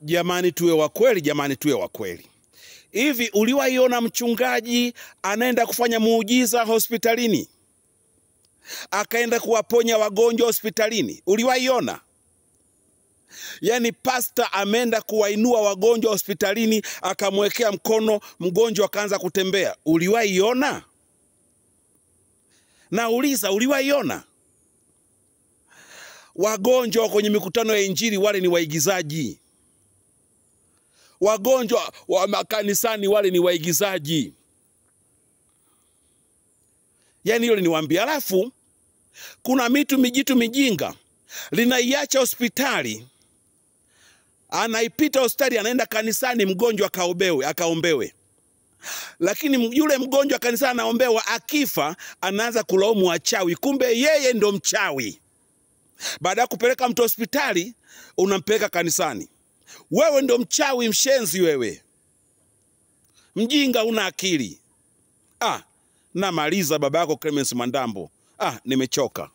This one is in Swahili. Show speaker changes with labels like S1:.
S1: Jamani tuwe wa kweli, jamani tuwe wa kweli. Hivi uliwaiona mchungaji anaenda kufanya muujiza hospitalini? Akaenda kuwaponya wagonjwa hospitalini? Uliwaiona? Yani pasta ameenda kuwainua wagonjwa hospitalini, akamwekea mkono mgonjwa akaanza kutembea. Uliwaiona? Nauliza, uliwaiona? Wagonjwa kwenye mikutano ya Injili wale ni waigizaji. Wagonjwa wa makanisani wale ni waigizaji. Yani hilo niwaambia. Alafu kuna mijitu mijinga linaiacha hospitali, anaipita hospitali, anaenda kanisani mgonjwa akaombewe. Lakini yule mgonjwa kanisani anaombewa, akifa anaanza kulaumu wachawi, kumbe yeye ndo mchawi. Baada ya kupeleka mtu hospitali unampeleka kanisani. Wewe ndo mchawi, mshenzi wewe. Mjinga, una akili. Namaliza babako Clemence Mwandambo. Nimechoka.